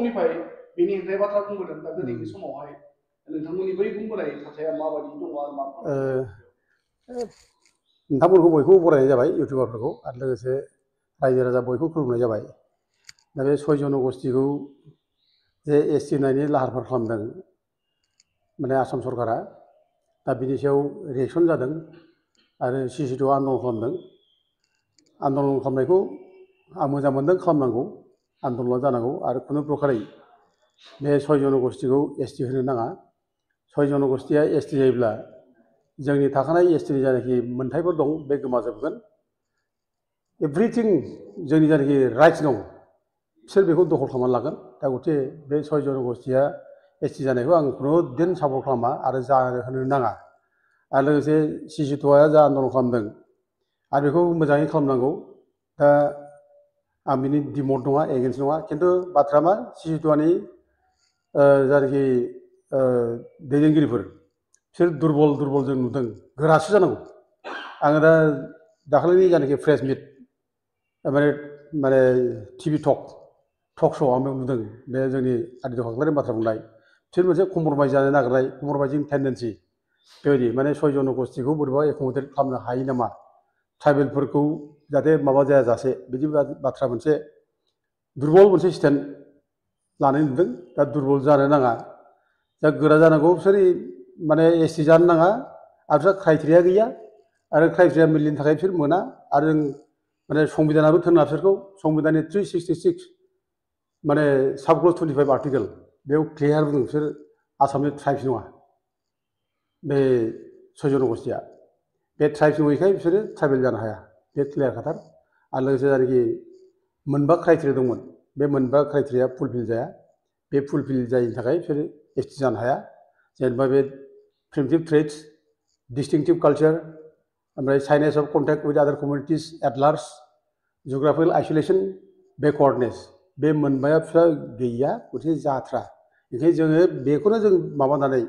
निफ्राय बेनि हेंथायै बाथ्रा बुंबोदों दा दिनैनि समावहाय नोंथांमोननि बै बुंबोनाय थाथाया माबायदि दङ आरो मा नोंथांमोनखौ बयखौ बरायनाय जाबाय इउटिउबारफोरखौ आरो लोगोसे रायजो राजा बयखौ खुलुमनाय जाबाय दा बे 6 जनगोष्ठीखौ जे एसटि होनायनि लाहार फाहार खालामदों माने आसाम सरकारा दा बिनि सायाव रिएक्सन जादों आरो CC2 आन्दलन खालामदों आन्दलन खालामनायखौ आं मोजां मोनदों खालामनांगौ आन्दलना जानांगौ आरो खुनु प्रकारै बे 6 जनगोष्ठीखौ एसटि होनो नाङा 6 जनगोष्ठीया एसटि जायोब्ला जोंनि थाखानाय एसटिनि जानाखि मोनथायफोर दं बे गोमाजोबगोन एभ्रिथिं जोंनि जानाखि राइट्स दं बिसोर बेखौ दखल खालामनानै लागोन दा गथे बे 6 जनगोष्ठीया एसटि जानायखौ आं खुनु दिन सापर्ट खालामा आरो जाहोनो नाङा आरो लोगोसे CC2आ जा आन्दलन खालामदों आरो बेखौ मोजाङै खालामनांगौ दा आं बिनि डिमट नङा एगेन्स्ट नङा खिन्थु बाथ्रा मा CC2नि जानाखि दैदेनगिरिफोर बिसोर दुरबल जों नुदों गोरासो जानांगौ आङो दा दाखालिनि जानाखि प्रेस मिट माने टिभि टक श'आव आं नुदों बे जोंनि आदित्य खाख्लारिनि बाथ्रा बुंनाय बिसोर मोनसे कम्प्रमाइज जानो नागिरनाय कम्प्रमाइजिं टेन्डेन्सि बेबायदि माने 6 जनगोष्ठीखौ बोरैबा एकोमोडेट खालामनो हायो नामा ट्राइबेलफोरखौ जाहाथे माबा जायाजासे बिदि बाथ्रा मोनसे दुरबल मोनसे स्टेन्ड लानाय नुदों दा दुरबल जानो नाङा दा गोरा जानांगौ बिसोर माने एसटि जानो नाङा आरो बिसोर क्राइटेरिया गैया आरो क्राइटेरिया मिलिनि थाखाय बिसोर मोना आरो माने संबिधानाबो थोना बिसोरखौ संबिधाननि 366 माने साबक्लज 25 आर्टिकेल बेयाव क्लियार बुंदों बिसोर आसामनि ट्राइब्स नङा बे 6 जनगोष्ठीया बे ट्राइब्स नङैखाय बिसोरो ट्राइबेल जानो हाया बे क्लियार खाथार आरो लोगोसे जायनाखि मोनबा क्राइटेरिया दंमोन बे मोनबा क्राइटेरिया फुलफिल जाया बे फुलफिल जायैनि थाखाय बिसोरो एसटि जानो हाया जेनेबा बे प्रिमिटिभ ट्रेड्स डिस्टिंक्टिभ कालचार ओमफ्राय साइनेस अफ कन्टेक्ट विथ आदार कमिउनिटिज एट लार्ज जिअग्राफिकेल आइसोलेसन बेकवार्डनेस बे मोनबाया फिसा गैया गथे जाथ्रा ओंखायनो जोङो बेखौनो जों माबानानै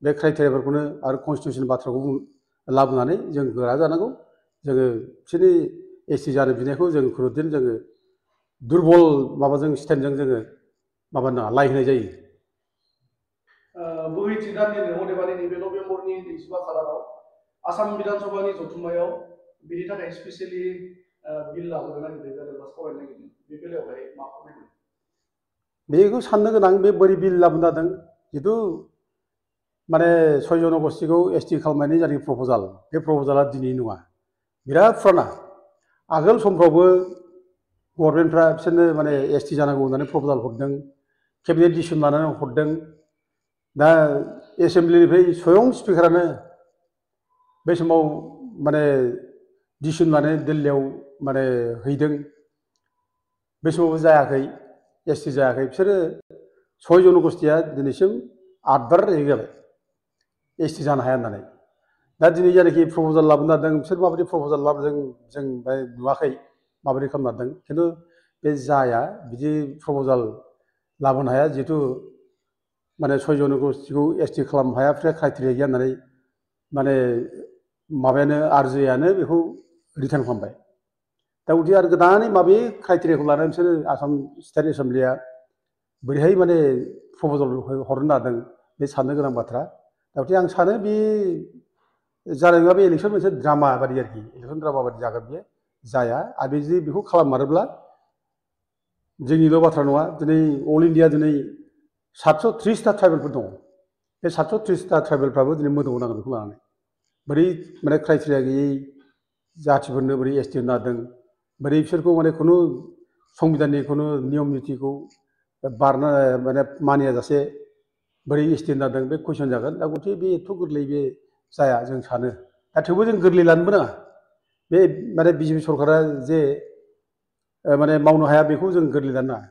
बे क्राइटेरियाफोरखौनो आरो कनस्टिटिउसन बाथ्राखौ लाबोनानै जों गोरा जानांगौ जोङो बिसोरनि एसटि जानो बिनायखौ जों खुनुदिन जोङो दुरबल माबाजों स्टेन्डजों जोङो माबा नाङा लाइ होनाय जायो बोहैथि दाननिनो अदेबानि नैबे नभेम्बरनि 25 खालाराव आसाम बिधानसभानि जथुम्मायाव बिनि थाखाय स्पेसियेलि बिल लाबोनो नागिरदों जेनेबा सावरायनो नागिरदों बे बेलायावहाय मा फोरमायगोन बेखौ साननो गोनां बे बोरै बिल लाबोनो जादों जिथु माने 6 जनगोष्ठीखौ एसटि खालामनायनि जानाखि प्रप'जाल बे प्रप'जाला दिनै नङा बिराद फुराना आगोल समफ्रावबो गभर्नमेन्टफ्रा बिसोरनो माने एसटि जानांगौ होननानै प्रप'जाल हरदों केबिनेट डिसिसन लानानै हरदों दा एसेम्ब्लिनिफ्राय स्वयं स्पिकारानो बे समाव माने डिसिसन लानानै दिल्लीयाव माने हैदों बे समावबो जायाखै एसटि जायाखै बिसोरो 6 जनगोष्ठीया दिनैसिम 8 बार जाबाय एसटि जानो हाया होननानै दा दिनै जायनाखि प्रप'जाल लाबोनो नागिरदों बिसोर माबायदि प्रप'जाल लाबोदों जों नुवाखै माबायदि खालामनो नागिरदों खिन्थु बे जाया बिदि प्रप'जाल लाबोनो हाया जिहेतु माने 6 जनगोष्ठीखौ एसटि खालामनो हाया क्राइटेरिया गैया होननानै माने माबायानो आरजिआनो बेखौ रिटार्न खालामबाय दा बिदि आरो गोदानै माबे क्राइटेरियाखौ लानानै बिसोरो आसाम स्टेट एसेम्ब्लिया बोरैहाय माने प्रप'जाल हरनो नागिरदों बे साननो गोनां बाथ्रा दा बिदि आं सानो बे जानाय नङा बे इलेक्सन मोनसे ड्रामा बादि आरोखि इलेक्सन ड्रामा बादि जागोन बे जाया आरो बे जुदि बेखौ खालाममारोब्ला जोंनिल' बाथ्रा नङा दिनै अल इन्डिया दिनै 730टा ट्राइबेलफोर दङ बे 730टा ट्राइबेलफ्राबो दिनै मोदोमाव नांगोन बेखौ लानानै बोरै माने क्राइटेरिया गैयै जाथिफोरनो बोरै एसटि होनो नागिरदों बोरै बिसोरखौ माने खुनु संबिधाननि खुनु नियम नितिखौ बारना माने मानियाजासे बोरै एसटि होनो नागिरदों बे कुइसन जागोन दा गथे बे एथ' गोरलै बे जाया जों सानो दा थेवबो जों गोरलै लानोबो नाङा बे माने बिजेपि सरकारा जे माने मावनो हाया बेखौ जों गोरलै लानो नाङा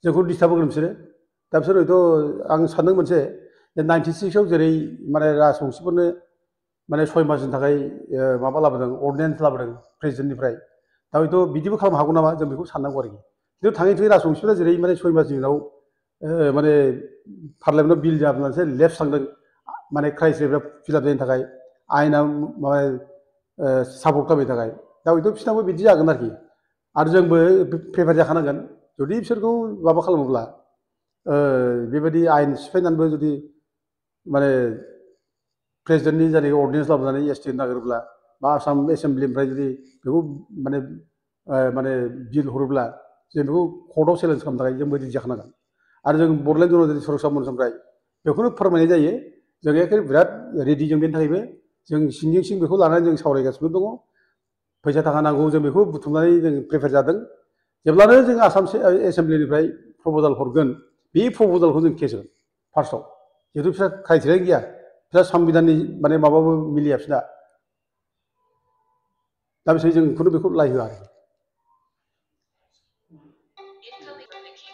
जोंखौ डिस्टार्ब होगोन बिसोरो दा बिसोर हयथ' आं सानदों मोनसे 96आव जेरै माने राजबंसिफोरनो माने 6 मासनि थाखाय माबा लाबोदों अर्डिनेन्स लाबोदों प्रेसिडेन्टनिफ्राय दा हयथ' बिदिबो खालामनो हागौ नामा जों बेखौ साननांगौ आरोखि खिन्थु थाङै थुङै राजबंसिफोरा जेरै माने 6 मासनि उनाव माने पार्लियामेन्टआव बिल जाबोनानैसो लेफ्ट थांदों माने क्राइटेरिया फिलाप जायैनि थाखाय आयेना माबा सापर्ट खालामैनि थाखाय दा हयथ' बिसोरनाबो बिदि जागोन आरोखि आरो जोंबो प्रिपेयार जाखानांगोन जुदि बिसोरखौ माबा खालामोब्ला बेबायदि आयेन सिफायनानैबो जुदि माने प्रेसिडेन्टनि जायनाखि अर्डिनेन्स लाबोनानै एसटि होनो नागिरोब्ला बा आसाम एसेम्ब्लिनिफ्राय जुदि बेखौ माने माने बिल हरोब्ला जों बेखौ कर्टआव चेलेन्ज खालामनो थाखाय जों रेडि जाखानांगोन आरो जों बड'लेण्ड जनजाति सुरक्षा मन्चनिफ्राय बेखौनो फोरमायनाय जायो जों एखे बिराद रेडि जों बेनि थाखायबो जों सिंजों सिं बेखौ लानानै जों सावरायगासिनो दङ फैसा थाखा नांगौ जों बेखौ बुथुमनानै जों प्रिपेयार जादों जेब्लानो जों आसाम एसेम्ब्लिनिफ्राय प्रप'जाल हरगोन बे प्रप'जालखौ जों केस होगोन फार्स्टआव जिहेतु बिस्रा क्राइटेरिया गैया बिस्रा संबिधाननि माने माबाबो मिलिया बिसोरना दा बिसोर जों खुनु बेखौ लाय होआ आरो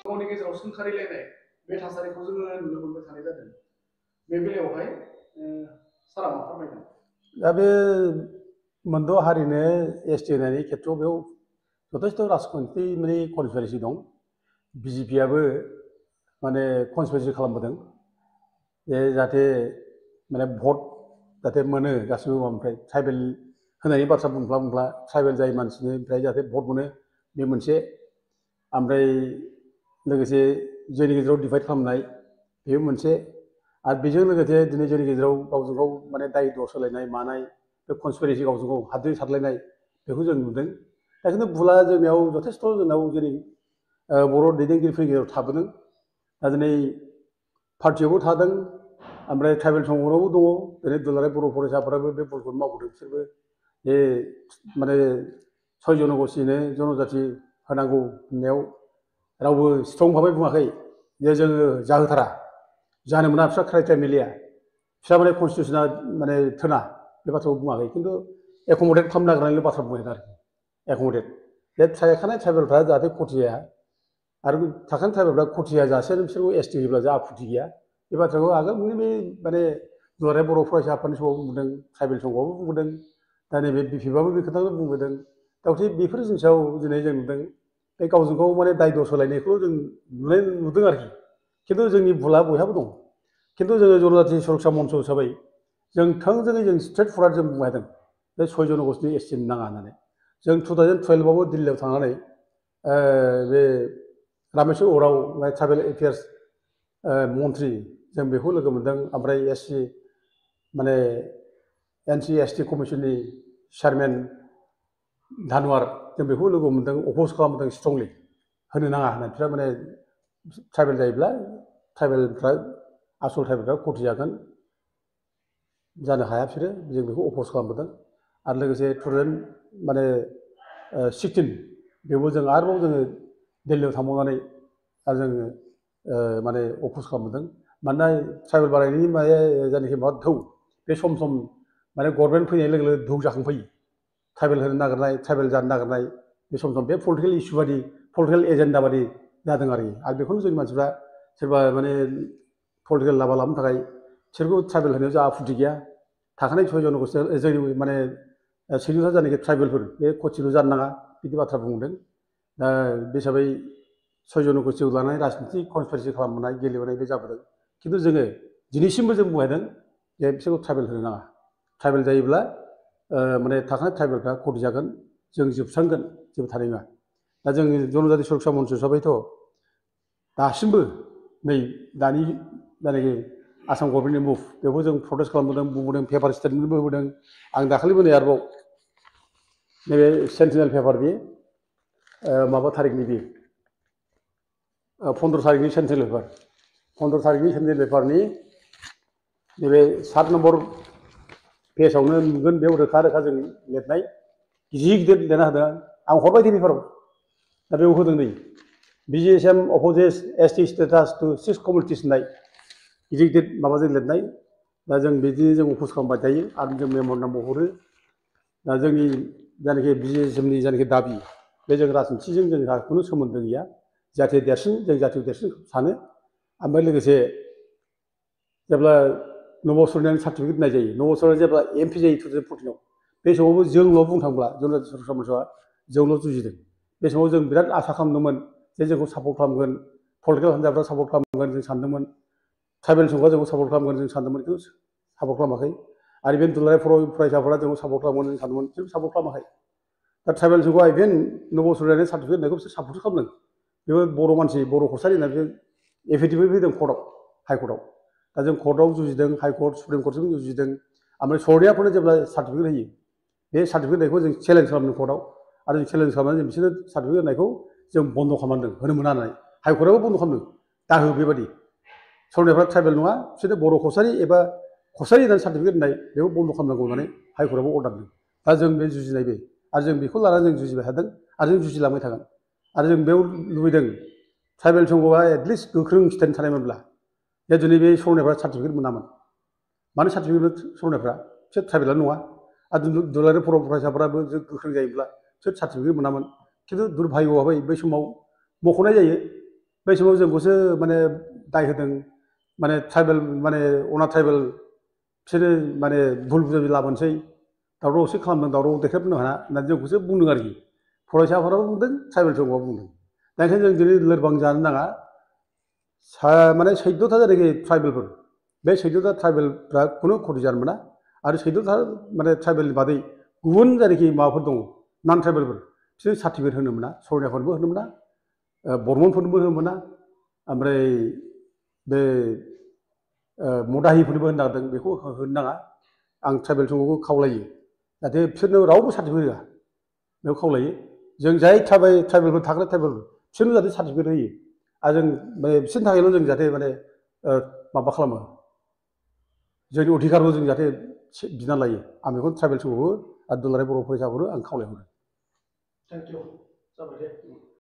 गावनि गेजेराव सोंखारिलायनाय बे थासारिखौ जोङो नुनो मोनबाय थानाय जादों बे बेलायावहाय सारा मा फोरमायगोन दा बे मोनद' हारिनो एसटि होनायनि खेथ्रआव बेयाव जथेस्थ' राजखान्थि माने कनस्पिरेसि दं बिजेपिआबो माने कनस्पिरेसि खालामबोदों जे जाहाथे माने भट जाहाथे मोनो गासिबो माबानिफ्राय ट्राइबेल होनायनि बाथ्रा बुंब्ला ट्राइबेल जाय मानसिनिफ्राय जाहाथे भट मोनो बे मोनसे ओमफ्राय लोगोसे जोंनि गेजेराव डिभाइड खालामनाय बेबो मोनसे आरो बेजों लोगोसे दिनै जोंनि गेजेराव गावजों गाव माने दाय दर सोलायनाय मानाय बे कनस्पिरेसि गावजों गाव हाद्रि सारलायनाय बेखौ जों नुदों दा खिन्थु भुला जोंनियाव जथेस्थ' जोंनाव जेरै बर' दैदेनगिरिफोरनि गेजेराव थाबोदों दा दिनै पार्टियावबो थादों ओमफ्राय ट्राइबेल संगठनावबो दङ दिनै दुलाराय बर' फरायसाफोराबो बे बलखौनो मावबोदों बिसोरबो जे माने 6 जन'गोष्ठिनो जनजाति होनांगौ होननायाव रावबो स्ट्रं भाबै बुङाखै जे जोङो जाहोथारा जानो मोना बिस्रा क्राइटेरिया मिलिया बिस्रा माने कनस्टिटिउसना माने थोना बे बाथ्राखौ बुङाखै खिन्थु एकमडेट खालामनो नागिरनायल' बाथ्रा बुंबाय आरोखि एकमडेट बे थाखानाय ट्राइबेलफ्रा जाहाथे खथि जाया आरो थाखानाय ट्राइबेलफ्रा खथि जायाजासे बिसोरखौ एसटि होयोब्ला जोंहा आपत्ति गैया बे बाथ्राखौ आगोलनि बे माने दुलाराय बर' फरायसा आफादनि समाव बुंबोदों ट्राइबेल संघआबो बुंबोदों दा नैबे बिपिएफआबो बे खोथाखौ बुंबोदों दा बेफोर जिनिसाव दिनै जों नुदों बे गावजों गाव माने दाय दर सोलायनायखौ जों नुदों आरोखि खिन्थु जोंनि भुला बयहाबो दं खिन्थु जोङो जनजाति सुरक्षा मन्च हिसाबै जों थोंजोङै जों स्ट्रेट फरवार्ड जों बुंदों बे 6 जन'गोष्ठिनि एसटि नाङा होननानै जों 2012आवबो दिल्लीयाव थांनानै बे रामेश्वर उराव ट्राइबेल एफेयार्स मन्त्रि जों बेखौ लोगो मोन्दों ओमफ्राय एससि माने एनसि एसटि कमिसननि चेयारमेन धानवार जों बेखौ लोगो मोन्दों अप'ज खालामदों स्ट्रंलि होनो नाङा होननानै बिस्रा माने ट्राइबेल जायोब्ला ट्राइबेलफ्रा आसल ट्राइबेलफ्रा खथि जागोन जानो हाया बिसोरो जों बेखौ अप'ज खालामबोदों आरो लोगोसे 2016 बेवबो जों आरोबाव जोङो दिल्लीयाव थांबावनानै आरो जोङो माने अप'ज खालामबोदों मानोना ट्राइबेल बारायनायनि माने जायनाखि माबा धौ बे सम माने गभर्नमेन्ट फैनाय लोगो लोगो धौ जाखांफैयो ट्राइबेल होनो नागिरनाय ट्राइबेल जानो नागिरनाय बे सम बे पलिटिकेल इस्यु बादि पलिटिकेल एजेन्डा बादि जादों आरो बेखौनो जोंनि मानसिफ्रा सोरबा माने पलिटिकेल लाबा लाबोनो थाखाय बिसोरखौ ट्राइबेल होनायाव जोंहा आपत्ति गैया थाखानाय 6 जन'गोष्ठि जोंनि माने सिग्नेचार जानाखि ट्राइबेलफोर बे खथिल' जानो नाङा बिदि बाथ्रा बुंदों दा बे हिसाबै 6 जन'गोष्ठिखौ लानानै राजनिथि कनस्पिरेसि खालामनाय गेलेबोनाय बे जाबोदों खिन्थु जोङो दिनैसिमबो जों बुंदों जे बिसोरखौ ट्राइबेल होनो नाङा ट्राइबेल जायोब्ला माने थाखानाय ट्राइबेलफ्रा खथि जागोन जों जोबस्रांगोन जेबो थानाय नङा दा जोंनि जनजाति सुरक्षा मन्च हिसाबैथ' दासिमबो नै दानि जायनाखि आसाम गभर्नमेन्टनि मुभ बेखौ जों प्रटेस्ट खालामबोदों बुंबोदों पेपार स्टेटमेन्टबो होबोदों आं दाखालिबो नै आरोबाव नैबे सेन्टिनेल पेपार बे माबा थारिखनि बे 15 थारिखनि सेन्टिनेल पेपार 15 थारिखनि सेन्टिनेल पेपारनि नैबे 7 नम्बर पेजावनो नुगोन बेयाव रोखा रोखा जों लिरनाय गिदिर गिदिर लिरना होदों आं हरबाय दे पेपाराव दा बेयाव होदों नै BGSM opposes ST status to 6 communities होननाय गिदिर गिदिर माबाजों लिरनाय दा जों बिदिनो जों अपोज खालामबाय थायो आरो जों मेम'रेन्डामबो हरो दा जोंनि जायनाखि BGSMनि जायनाखि दाबि बे जों राजनिथिजों जोंहा खुनु सोमोन्दो गैया जाथि देरसिन जों जाथिखौ देरसिन सानो ओमफ्राय लोगोसे जेब्ला नब सरनायनि सार्टिफिकेट होनाय जायो नब सरनाय जेब्ला MP जायो 2014आव बे समावबो जोंल' बुंनो थांब्ला जनजाति सुरक्षा मन्चआ जोंल' जुजिदों बे समाव जों बिराद आसा खालामदोंमोन जे जोंखौ सापर्ट खालामगोन पलिटिकेल हान्जाफ्रा सापर्ट खालामगोन जों सानदोंमोन ट्राइबेल संघआ जोंखौ सापर्ट खालामगोन जों सानदोंमोन खिन्थु सापर्ट खालामाखै आरो इभेन दुलाराय फरायसाफोरा जोंखौ सापर्ट खालामगोन जों सानदोंमोन बिसोर सापर्ट खालामाखै दा ट्राइबेल संघआ इभेन नब सरनायनि सार्टिफिकेट होनायखौ बिसोर सापर्ट खालामदों बेबो बर' मानसि बर' कसारि होनना बिसोर एफिडेभिट होदों कर्टआव हाइकर्टआव दा जों कर्टआव जुजिदों हाइकर्ट सुप्रिम कर्टजों जुजिदों ओमफ्राय सरनियाफोरनो जेब्ला सार्टिफिकेट होयो बे सार्टिफिकेट होनायखौ जों चेलेन्ज खालामदों कर्टआव आरो जों चेलेन्ज खालामनानै जों बिसोरनो सार्टिफिकेट होनायखौ जों बन्द' खालामदों होनो मोना होननानै हाइकर्टआबो बन्द' खालामदों दाहो बेबादि सरनियाफ्रा ट्राइबेल नङा बिसोरनो बर' कसारि एबा कसारि होननानै सार्टिफिकेट होनाय बेखौ बन्द' खालामनांगौ होननानै हाइकर्टआबो अर्डार होदों दा जों बे जुजिनाय बे आरो जों बेखौ लानानै जों जुजिबाय थादों आरो जों जुजिलांबाय थागोन आरो जों बेयाव लुबैदों ट्राइबेल संघआ एटलिस्ट गोख्रों स्टेन्ड थानायमोनब्ला जे दिनै बे सरनियाफ्रा सार्टिफिकेट मोनामोन मानो सार्टिफिकेट सरनियाफ्रा बिसोर ट्राइबेलानो नङा आरो दुलाराय बर' फरायसाफ्राबो गोख्रों जायोब्ला बिसोर सार्टिफिकेट मोनामोन खिन्थु दुर्भाग्यआवहाय बै समाव मख'नाय जायो बै समाव जोंखौसो माने दाय होदों माने ट्राइबेल माने अना ट्राइबेल बिसोरो माने भुल बुजाबि लाबोनोसै दावराव दावसि खालामदों दावराव देखायफिननो हाया होननानै जोंखौसो बुंदों आरोखि फरायसाफोराबो बुंदों ट्राइबेल संघआ बुंदों दा ओंखायनो जों दिनै लोरबां जानो नाङा माने 14था जायनाखि ट्राइबेलफोर बे 14था ट्राइबेलफ्रा खुनु खति जानो मोना आरो 14था माने ट्राइबेलनि बादै गुबुन जायनाखि माबाफोर दङ नन ट्राइबेलफोर बिसोर सार्टिफिकेट होनो मोना सरनियाफोरनोबो होनो मोना बर्मनफोरनोबो होनो मोना ओमफ्राय बे मदाहिफोरनोबो होनो नागिरदों बेखौ होनो नाङा आं ट्राइबेल संघखौ खावलायो जाहाथे बिसोरनो रावबो सार्टिफिकेट होआ बेखौ खावलायो जों जाय ट्राइबेलफोर थाग्रा ट्राइबेलफोर बिसोरनो जाहाथे सार्टिफिकेट होयो आरो जों बिसोरनि थाखायल' जों जाहाथे माने माबा खालामो जोंनि अधिकारखौ जों जाहाथे बिना लायो आं बेखौ ट्राइबेल संघखौबो आरो दुलाराय बर' फरायसाफोरखौ आं खावलायहरो थेंक इउ जाबाय दे